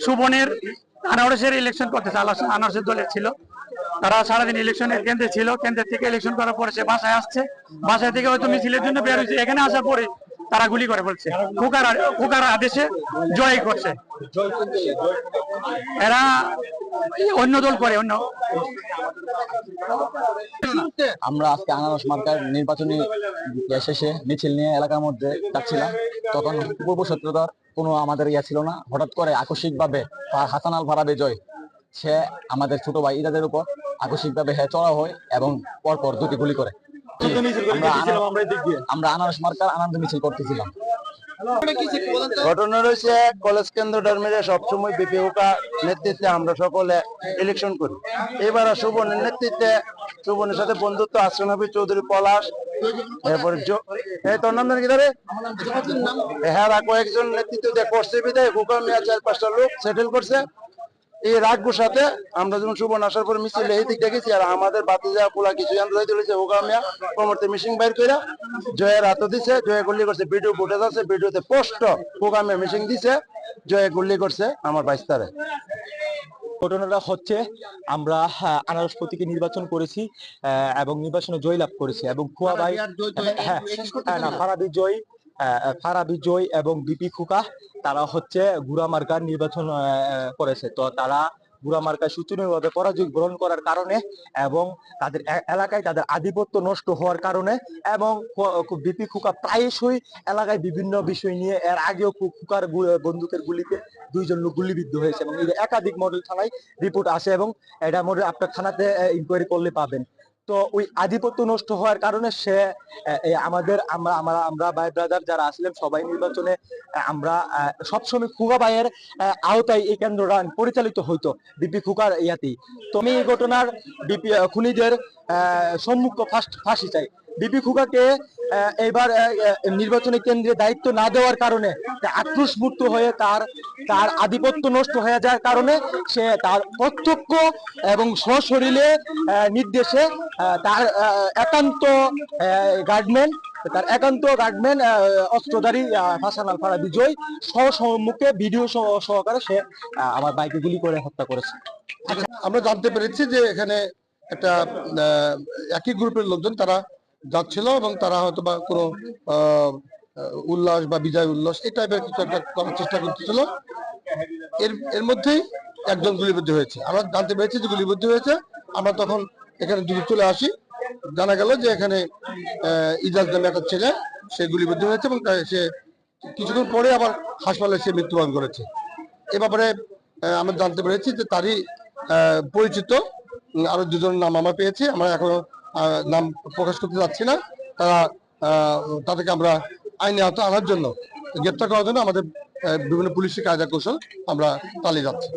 সুবনের আনারসের ইলেকশন করতেছে, আনারসের দলের ছিল। তারা সারাদিন ইলেকশনের কেন্দ্রে ছিল, কেন্দ্রের থেকে ইলেকশন করার পরে সে বাসায় আসছে, বাসায় থেকে হয়তো মিছিলের জন্য বের হয়েছে, এখানে আসার পরে তারা গুলি করে বলছে, খোকার আদেশে জয় করছে। এরা অন্য দল করে, অন্য। আমরা আজকে আনারস মার্কার নির্বাচনী শেষে মিছিল নিয়ে এলাকার মধ্যে যাচ্ছিলাম, তখন পূর্ব শত্রুতার কোনো আমাদের ছিল না। হঠাৎ করে আকস্মিক ভাবে হাসান আল ফারাবী জয়, সে আমাদের ছোট ভাই ইরাদের উপর আকস্মিক ভাবে চড়া হয় এবং পরপর দুটি গুলি করে। আমরা আনারস মার্কার আনন্দ মিছিল করতেছিলাম। ঘটনা রয়েছে কলেজ কেন্দ্র টার্মিনে সবসময় বিপিওকা নেতৃত্বে আমরা সকলে ইলেকশন করি। এবার সুবনের নেতৃত্বে, সুবনের সাথে বন্ধুত্ব আশ্রম হাফিজ চৌধুরী পলাশ, এরপরে তোর নাম কি ধরে হ্যাঁ কয়েকজন নেতৃত্ব দিয়ে করছে বিদায় হুকাম মিয়া 4-5টা লোক সেটেল করছে। এই রাগগুর সাথে আমরা যখন সুবন আসার পর মিছিল এই দিক দেখেছি, আর আমাদের বাতি যাওয়া পোলা কিছু জানতে চলেছে হুকাম মিয়া কোমরতে মিশিং বাইর করে জয়ের হাত দিছে, জয়ে গুলি করছে। ভিডিও ফুটেজ আছে, ভিডিওতে স্পষ্ট হুকাম মিয়া মিশিং দিছে, জয়ে গুলি করছে আমার 22 তারিখ। ঘটনাটা হচ্ছে আমরা আনারস প্রতীকে নির্বাচন করেছি এবং নির্বাচনে জয়লাভ করেছি এবং খোয়া ভাই ফারাবী জয় এবং বিপি খুকা তারা হচ্ছে গুড়া মার্কার নির্বাচন করেছে। তো তারা গুড়া মার্কায় সুচনীয়ভাবে পরাজয় গ্রহণ করার কারণে এবং তাদের এলাকায় তাদের আধিপত্য নষ্ট হওয়ার কারণে এবং বিপি খুকা প্রায়শই এলাকায় বিভিন্ন বিষয় নিয়ে এর আগেও খুকার বন্দুকের গুলিতে 2 জন লোক গুলিবিদ্ধ হয়েছে এবং একাধিক মডেল থানায় রিপোর্ট আসে এবং এটা মডেল আপনার থানাতে ইনকোয়ারি করলে পাবেন। তো ওই আধিপত্য নষ্ট হওয়ার কারণে সে আমরা ভাই ব্রাদার যারা আসলেন সবাই নির্বাচনে আমরা সবসময় খুকা ভাইয়ের আওতায় এই কেন্দ্রটা পরিচালিত হইতো বিপি খুকার ইয়াতেই। তো আমি এই ঘটনার বিপি খুনিদের সম্মুখ ফাঁসি চাই। বিপি খুকাকে এবার নির্বাচনী কেন্দ্রে দায়িত্ব না দেওয়ার কারণে আক্রোশমুক্ত হয়ে তার আধিপত্য নষ্ট হয়ে যাওয়ার কারণে সে তার প্রত্যক্ষ এবং সশরীরে নির্দেশে তার একান্ত গার্ডম্যান অস্ত্রধারী হাসান আল ফারাবী জয় সম্মুখে ভিডিও সহকারে সে আমার বাইকে গুলি করে হত্যা করেছে। আমরা জানতে পেরেছি যে এখানে একটা একই গ্রুপের লোকজন তারা যাচ্ছিল এবং তারা হয়তো বা কোনো উল্লাস বা বিজয় উল্লাস এই টাইপের কিছু একটা করার চেষ্টা করতেছিল। এর মধ্যেই একজন গুলিবিদ্ধ হয়েছে। আমরা জানতে পেরেছি যে গুলিবিদ্ধ হয়েছে। আমরা তখন এখানে দ্রুত চলে আসি, জানা গেল যে এখানে ইজাজ নামে একটা ছেলে সে গুলিবিদ্ধ হয়েছে এবং সে কিছুক্ষণ পরে আবার হাসপাতালে সে মৃত্যুবরণ করেছে। এ ব্যাপারে আমরা জানতে পেরেছি যে তারই পরিচিত আরো 2 জনের নাম আমরা পেয়েছি। আমরা এখনো নাম প্রকাশ করতে যাচ্ছি না। তাদেরকে আমরা আইনে আওতায় আনার জন্য, গ্রেপ্তার করার জন্য আমাদের বিভিন্ন পুলিশের কায়দা কৌশল আমরা চালিয়ে যাচ্ছি।